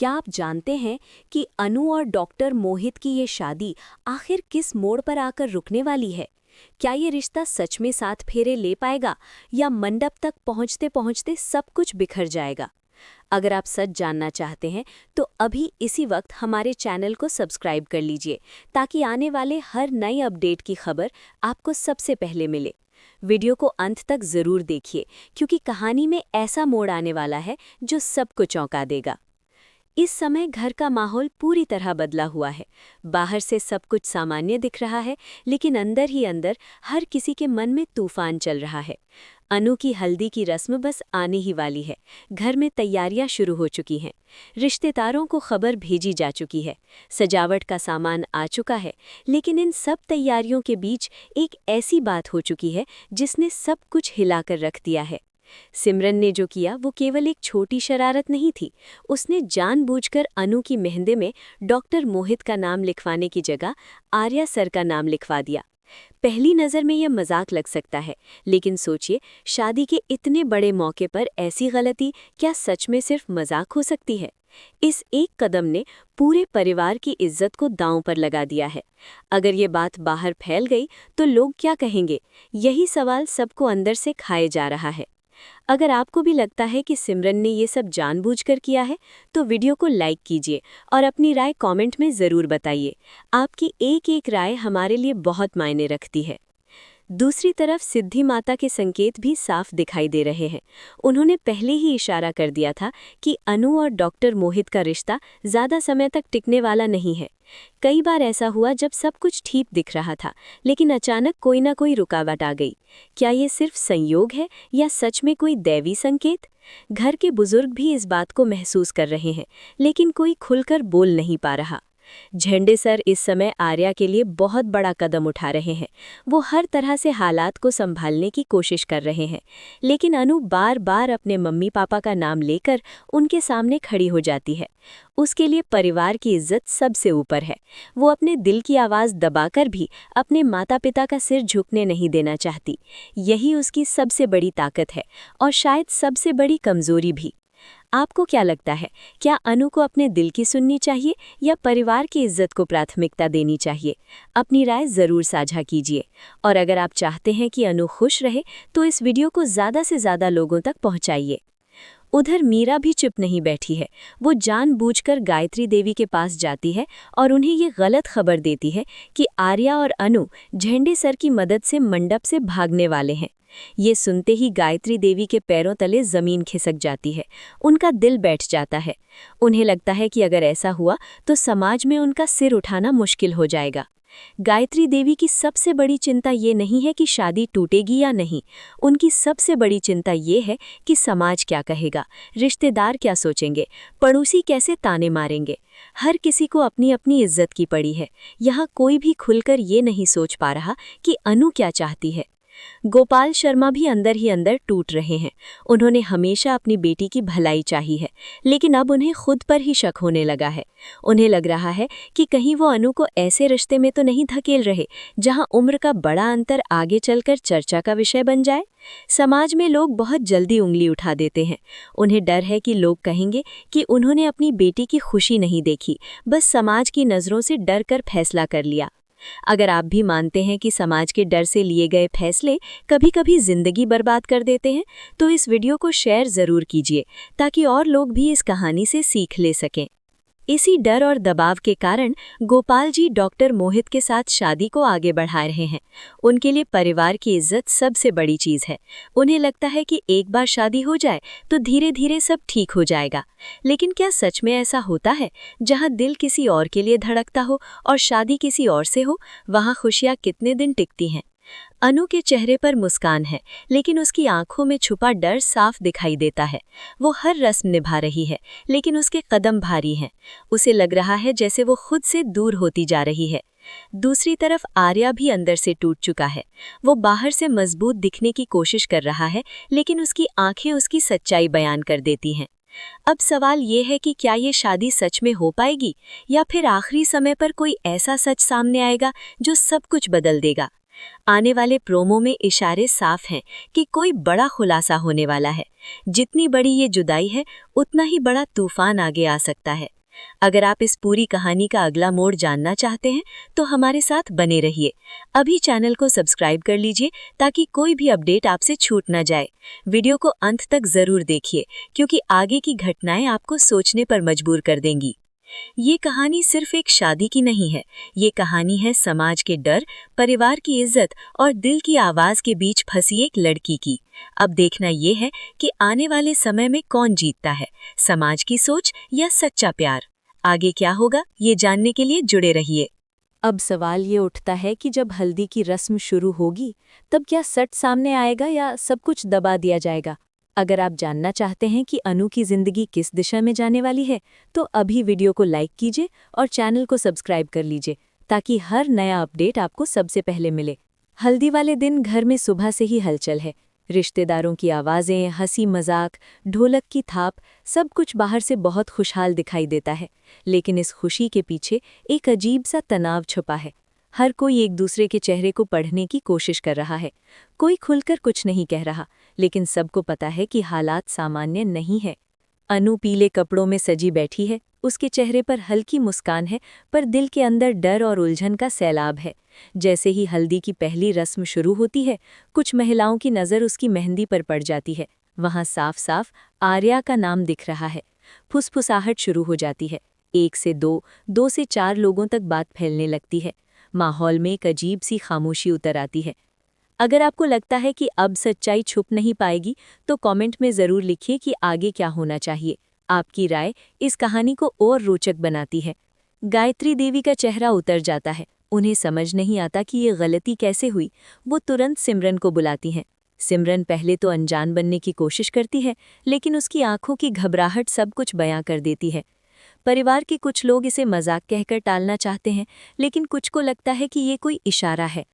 क्या आप जानते हैं कि अनु और डॉक्टर मोहित की ये शादी आखिर किस मोड़ पर आकर रुकने वाली है? क्या ये रिश्ता सच में 7 फेरे ले पाएगा या मंडप तक पहुंचते पहुंचते सब कुछ बिखर जाएगा? अगर आप सच जानना चाहते हैं तो अभी इसी वक्त हमारे चैनल को सब्सक्राइब कर लीजिए ताकि आने वाले हर नई अपडेट की खबर आपको सबसे पहले मिले। वीडियो को अंत तक जरूर देखिए क्योंकि कहानी में ऐसा मोड़ आने वाला है जो सबको चौंका देगा। इस समय घर का माहौल पूरी तरह बदला हुआ है। बाहर से सब कुछ सामान्य दिख रहा है, लेकिन अंदर ही अंदर हर किसी के मन में तूफान चल रहा है। अनु की हल्दी की रस्म बस आने ही वाली है। घर में तैयारियां शुरू हो चुकी हैं। रिश्तेदारों को खबर भेजी जा चुकी है। सजावट का सामान आ चुका है, लेकिन इन सब तैयारियों के बीच एक ऐसी बात हो चुकी है जिसने सब कुछ हिलाकर रख दिया है। सिमरन ने जो किया वो केवल एक छोटी शरारत नहीं थी। उसने जानबूझकर अनु की मेहंदी में डॉक्टर मोहित का नाम लिखवाने की जगह आर्या सर का नाम लिखवा दिया। पहली नज़र में यह मजाक लग सकता है, लेकिन सोचिए, शादी के इतने बड़े मौके पर ऐसी गलती क्या सच में सिर्फ मजाक हो सकती है? इस एक कदम ने पूरे परिवार की इज्जत को दांव पर लगा दिया है। अगर ये बात बाहर फैल गई तो लोग क्या कहेंगे? यही सवाल सबको अंदर से खाए जा रहा है। अगर आपको भी लगता है कि सिमरन ने ये सब जानबूझकर किया है, तो वीडियो को लाइक कीजिए और अपनी राय कमेंट में ज़रूर बताइए। आपकी एक एक राय हमारे लिए बहुत मायने रखती है। दूसरी तरफ सिद्धि माता के संकेत भी साफ दिखाई दे रहे हैं। उन्होंने पहले ही इशारा कर दिया था कि अनु और डॉक्टर मोहित का रिश्ता ज़्यादा समय तक टिकने वाला नहीं है। कई बार ऐसा हुआ जब सब कुछ ठीक दिख रहा था, लेकिन अचानक कोई ना कोई रुकावट आ गई। क्या ये सिर्फ संयोग है या सच में कोई दैवी संकेत? घर के बुजुर्ग भी इस बात को महसूस कर रहे हैं, लेकिन कोई खुलकर बोल नहीं पा रहा। झंडे सर इस समय आर्या के लिए बहुत बड़ा कदम उठा रहे हैं। वो हर तरह से हालात को संभालने की कोशिश कर रहे हैं, लेकिन अनु बार बार अपने मम्मी पापा का नाम लेकर उनके सामने खड़ी हो जाती है। उसके लिए परिवार की इज्जत सबसे ऊपर है। वो अपने दिल की आवाज़ दबाकर भी अपने माता पिता का सिर झुकने नहीं देना चाहती। यही उसकी सबसे बड़ी ताकत है और शायद सबसे बड़ी कमजोरी भी। आपको क्या लगता है, क्या अनु को अपने दिल की सुननी चाहिए या परिवार की इज्जत को प्राथमिकता देनी चाहिए? अपनी राय ज़रूर साझा कीजिए। और अगर आप चाहते हैं कि अनु खुश रहे तो इस वीडियो को ज़्यादा से ज़्यादा लोगों तक पहुंचाइए। उधर मीरा भी चुप नहीं बैठी है। वो जानबूझकर गायत्री देवी के पास जाती है और उन्हें ये गलत खबर देती है कि आर्या और अनु झंडे सर की मदद से मंडप से भागने वाले हैं। ये सुनते ही गायत्री देवी के पैरों तले जमीन खिसक जाती है। उनका दिल बैठ जाता है। उन्हें लगता है कि अगर ऐसा हुआ तो समाज में उनका सिर उठाना मुश्किल हो जाएगा। गायत्री देवी की सबसे बड़ी चिंता ये नहीं है कि शादी टूटेगी या नहीं। उनकी सबसे बड़ी चिंता ये है कि समाज क्या कहेगा, रिश्तेदार क्या सोचेंगे, पड़ोसी कैसे ताने मारेंगे। हर किसी को अपनी अपनी इज्जत की पड़ी है। यहाँ कोई भी खुलकर ये नहीं सोच पा रहा कि अनु क्या चाहती है। गोपाल शर्मा भी अंदर ही अंदर टूट रहे हैं। उन्होंने हमेशा अपनी बेटी की भलाई चाही है, लेकिन अब उन्हें खुद पर ही शक होने लगा है। उन्हें लग रहा है कि कहीं वो अनु को ऐसे रिश्ते में तो नहीं धकेल रहे जहां उम्र का बड़ा अंतर आगे चलकर चर्चा का विषय बन जाए। समाज में लोग बहुत जल्दी उंगली उठा देते हैं। उन्हें डर है कि लोग कहेंगे कि उन्होंने अपनी बेटी की खुशी नहीं देखी, बस समाज की नज़रों से डर कर फैसला कर लिया। अगर आप भी मानते हैं कि समाज के डर से लिए गए फैसले कभी-कभी जिंदगी बर्बाद कर देते हैं, तो इस वीडियो को शेयर ज़रूर कीजिए ताकि और लोग भी इस कहानी से सीख ले सकें। इसी डर और दबाव के कारण गोपाल जी डॉक्टर मोहित के साथ शादी को आगे बढ़ा रहे हैं। उनके लिए परिवार की इज्जत सबसे बड़ी चीज़ है। उन्हें लगता है कि एक बार शादी हो जाए तो धीरे धीरे सब ठीक हो जाएगा। लेकिन क्या सच में ऐसा होता है? जहां दिल किसी और के लिए धड़कता हो और शादी किसी और से हो, वहां खुशियां कितने दिन टिकती हैं? अनु के चेहरे पर मुस्कान है, लेकिन उसकी आंखों में छुपा डर साफ दिखाई देता है। वो हर रस्म निभा रही है, लेकिन उसके कदम भारी हैं। उसे लग रहा है जैसे वो खुद से दूर होती जा रही है। दूसरी तरफ आर्या भी अंदर से टूट चुका है। वो बाहर से मजबूत दिखने की कोशिश कर रहा है, लेकिन उसकी आंखें उसकी सच्चाई बयान कर देती हैं। अब सवाल ये है कि क्या ये शादी सच में हो पाएगी या फिर आखिरी समय पर कोई ऐसा सच सामने आएगा जो सब कुछ बदल देगा। आने वाले प्रोमो में इशारे साफ हैं कि कोई बड़ा खुलासा होने वाला है। जितनी बड़ी ये जुदाई है, उतना ही बड़ा तूफान आगे आ सकता है। अगर आप इस पूरी कहानी का अगला मोड़ जानना चाहते हैं तो हमारे साथ बने रहिए। अभी चैनल को सब्सक्राइब कर लीजिए ताकि कोई भी अपडेट आपसे छूट ना जाए। वीडियो को अंत तक जरूर देखिए क्योंकि आगे की घटनाएं आपको सोचने पर मजबूर कर देंगी। ये कहानी सिर्फ एक शादी की नहीं है, ये कहानी है समाज के डर, परिवार की इज्जत और दिल की आवाज के बीच फंसी एक लड़की की। अब देखना ये है कि आने वाले समय में कौन जीतता है, समाज की सोच या सच्चा प्यार। आगे क्या होगा, ये जानने के लिए जुड़े रहिए। अब सवाल ये उठता है कि जब हल्दी की रस्म शुरू होगी, तब क्या सच सामने आएगा या सब कुछ दबा दिया जाएगा? अगर आप जानना चाहते हैं कि अनु की जिंदगी किस दिशा में जाने वाली है, तो अभी वीडियो को लाइक कीजिए और चैनल को सब्सक्राइब कर लीजिए ताकि हर नया अपडेट आपको सबसे पहले मिले। हल्दी वाले दिन घर में सुबह से ही हलचल है। रिश्तेदारों की आवाज़ें, हंसी मजाक, ढोलक की थाप, सब कुछ बाहर से बहुत खुशहाल दिखाई देता है। लेकिन इस खुशी के पीछे एक अजीब सा तनाव छुपा है। हर कोई एक दूसरे के चेहरे को पढ़ने की कोशिश कर रहा है। कोई खुलकर कुछ नहीं कह रहा, लेकिन सबको पता है कि हालात सामान्य नहीं है। अनु पीले कपड़ों में सजी बैठी है, उसके चेहरे पर हल्की मुस्कान है, पर दिल के अंदर डर और उलझन का सैलाब है। जैसे ही हल्दी की पहली रस्म शुरू होती है, कुछ महिलाओं की नज़र उसकी मेहंदी पर पड़ जाती है। वहाँ साफ साफ आर्या का नाम दिख रहा है। फुसफुसाहट शुरू हो जाती है। 1 से 2, 2 से 4 लोगों तक बात फैलने लगती है। माहौल में एक अजीब सी खामोशी उतर आती है। अगर आपको लगता है कि अब सच्चाई छुप नहीं पाएगी, तो कमेंट में ज़रूर लिखिए कि आगे क्या होना चाहिए। आपकी राय इस कहानी को और रोचक बनाती है। गायत्री देवी का चेहरा उतर जाता है। उन्हें समझ नहीं आता कि ये गलती कैसे हुई। वो तुरंत सिमरन को बुलाती हैं। सिमरन पहले तो अनजान बनने की कोशिश करती है, लेकिन उसकी आंखों की घबराहट सब कुछ बयां कर देती है। परिवार के कुछ लोग इसे मजाक कहकर टालना चाहते हैं, लेकिन कुछ को लगता है कि ये कोई इशारा है।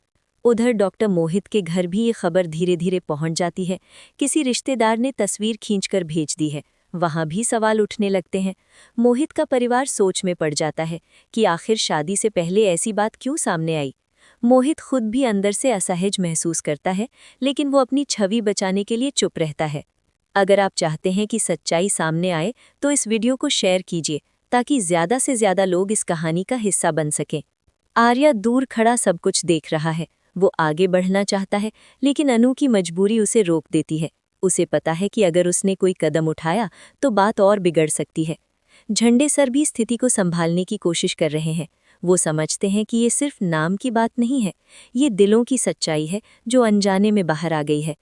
उधर डॉक्टर मोहित के घर भी ये खबर धीरे धीरे पहुंच जाती है। किसी रिश्तेदार ने तस्वीर खींचकर भेज दी है। वहां भी सवाल उठने लगते हैं। मोहित का परिवार सोच में पड़ जाता है कि आखिर शादी से पहले ऐसी बात क्यों सामने आई। मोहित खुद भी अंदर से असहज महसूस करता है, लेकिन वो अपनी छवि बचाने के लिए चुप रहता है। अगर आप चाहते हैं कि सच्चाई सामने आए, तो इस वीडियो को शेयर कीजिए ताकि ज़्यादा से ज़्यादा लोग इस कहानी का हिस्सा बन सकें। आर्या दूर खड़ा सब कुछ देख रहा है। वो आगे बढ़ना चाहता है, लेकिन अनु की मजबूरी उसे रोक देती है। उसे पता है कि अगर उसने कोई कदम उठाया तो बात और बिगड़ सकती है। झंडे सर भी स्थिति को संभालने की कोशिश कर रहे हैं। वो समझते हैं कि ये सिर्फ नाम की बात नहीं है, ये दिलों की सच्चाई है जो अनजाने में बाहर आ गई है।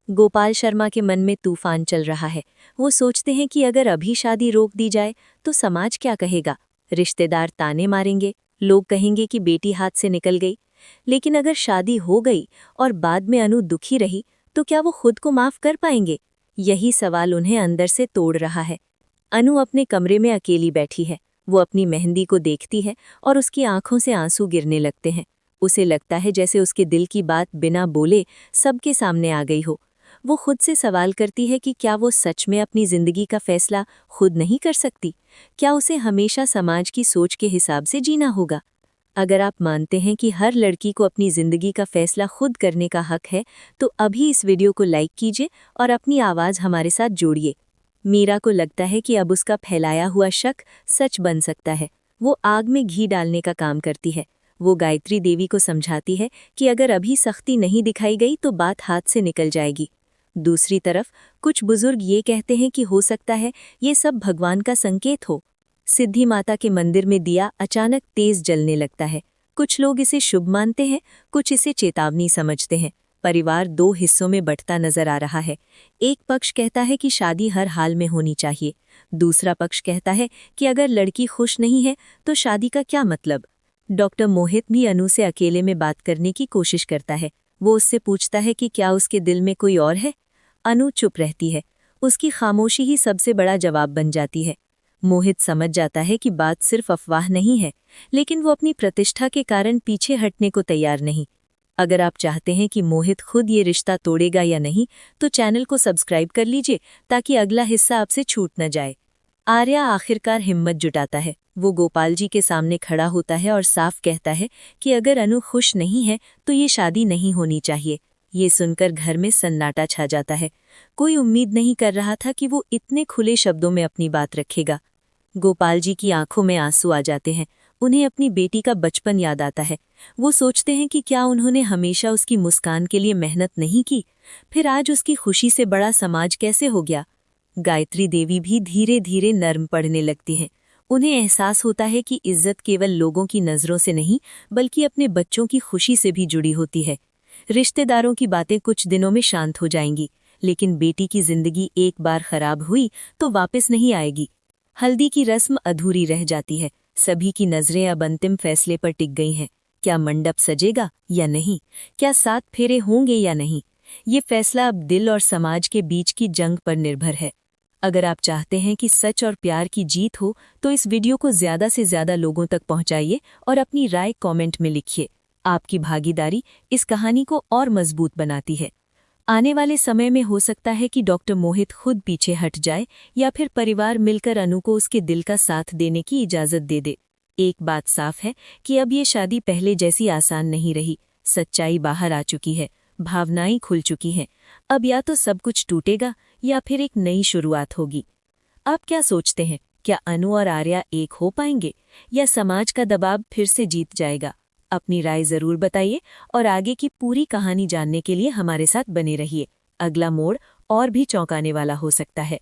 गोपाल शर्मा के मन में तूफान चल रहा है। वो सोचते हैं कि अगर अभी शादी रोक दी जाए तो समाज क्या कहेगा। रिश्तेदार ताने मारेंगे, लोग कहेंगे कि बेटी हाथ से निकल गई। लेकिन अगर शादी हो गई और बाद में अनु दुखी रही, तो क्या वो खुद को माफ कर पाएंगे? यही सवाल उन्हें अंदर से तोड़ रहा है। अनु अपने कमरे में अकेली बैठी है। वो अपनी मेहंदी को देखती है और उसकी आंखों से आंसू गिरने लगते हैं। उसे लगता है जैसे उसके दिल की बात बिना बोले सबके सामने आ गई हो। वो खुद से सवाल करती है कि क्या वो सच में अपनी जिंदगी का फैसला खुद नहीं कर सकती? क्या उसे हमेशा समाज की सोच के हिसाब से जीना होगा? अगर आप मानते हैं कि हर लड़की को अपनी जिंदगी का फैसला खुद करने का हक है, तो अभी इस वीडियो को लाइक कीजिए और अपनी आवाज़ हमारे साथ जोड़िए। मीरा को लगता है कि अब उसका फैलाया हुआ शक सच बन सकता है। वो आग में घी डालने का काम करती है। वो गायत्री देवी को समझाती है कि अगर अभी सख्ती नहीं दिखाई गई तो बात हाथ से निकल जाएगी। दूसरी तरफ कुछ बुजुर्ग ये कहते हैं कि हो सकता है ये सब भगवान का संकेत हो। सिद्धि माता के मंदिर में दिया अचानक तेज जलने लगता है। कुछ लोग इसे शुभ मानते हैं, कुछ इसे चेतावनी समझते हैं। परिवार 2 हिस्सों में बंटता नजर आ रहा है। एक पक्ष कहता है कि शादी हर हाल में होनी चाहिए। दूसरा पक्ष कहता है कि अगर लड़की खुश नहीं है तो शादी का क्या मतलब। डॉक्टर मोहित भी अनु से अकेले में बात करने की कोशिश करता है। वो उससे पूछता है कि क्या उसके दिल में कोई और है। अनु चुप रहती है। उसकी खामोशी ही सबसे बड़ा जवाब बन जाती है। मोहित समझ जाता है कि बात सिर्फ अफवाह नहीं है, लेकिन वो अपनी प्रतिष्ठा के कारण पीछे हटने को तैयार नहीं। अगर आप चाहते हैं कि मोहित खुद ये रिश्ता तोड़ेगा या नहीं, तो चैनल को सब्सक्राइब कर लीजिए ताकि अगला हिस्सा आपसे छूट न जाए। आर्या आखिरकार हिम्मत जुटाता है। वो गोपाल जी के सामने खड़ा होता है और साफ कहता है कि अगर अनु खुश नहीं है तो ये शादी नहीं होनी चाहिए। ये सुनकर घर में सन्नाटा छा जाता है। कोई उम्मीद नहीं कर रहा था कि वो इतने खुले शब्दों में अपनी बात रखेगा। गोपाल जी की आंखों में आंसू आ जाते हैं। उन्हें अपनी बेटी का बचपन याद आता है। वो सोचते हैं कि क्या उन्होंने हमेशा उसकी मुस्कान के लिए मेहनत नहीं की? फिर आज उसकी खुशी से बड़ा समाज कैसे हो गया? गायत्री देवी भी धीरे धीरे नर्म पड़ने लगती हैं। उन्हें एहसास होता है कि इज्जत केवल लोगों की नज़रों से नहीं बल्कि अपने बच्चों की खुशी से भी जुड़ी होती है। रिश्तेदारों की बातें कुछ दिनों में शांत हो जाएंगी, लेकिन बेटी की जिंदगी एक बार खराब हुई तो वापस नहीं आएगी। हल्दी की रस्म अधूरी रह जाती है। सभी की नज़रें अब अंतिम फैसले पर टिक गई हैं। क्या मंडप सजेगा या नहीं? क्या 7 फेरे होंगे या नहीं? ये फैसला अब दिल और समाज के बीच की जंग पर निर्भर है। अगर आप चाहते हैं कि सच और प्यार की जीत हो तो इस वीडियो को ज़्यादा से ज़्यादा लोगों तक पहुंचाइए और अपनी राय कमेंट में लिखिए। आपकी भागीदारी इस कहानी को और मजबूत बनाती है। आने वाले समय में हो सकता है कि डॉक्टर मोहित खुद पीछे हट जाए या फिर परिवार मिलकर अनु को उसके दिल का साथ देने की इजाज़त दे दे। एक बात साफ है कि अब ये शादी पहले जैसी आसान नहीं रही। सच्चाई बाहर आ चुकी है, भावनाएं खुल चुकी हैं। अब या तो सब कुछ टूटेगा या फिर एक नई शुरुआत होगी। आप क्या सोचते हैं? क्या अनु और आर्या एक हो पाएंगे या समाज का दबाव फिर से जीत जाएगा? अपनी राय जरूर बताइए और आगे की पूरी कहानी जानने के लिए हमारे साथ बने रहिए। अगला मोड़ और भी चौंकाने वाला हो सकता है।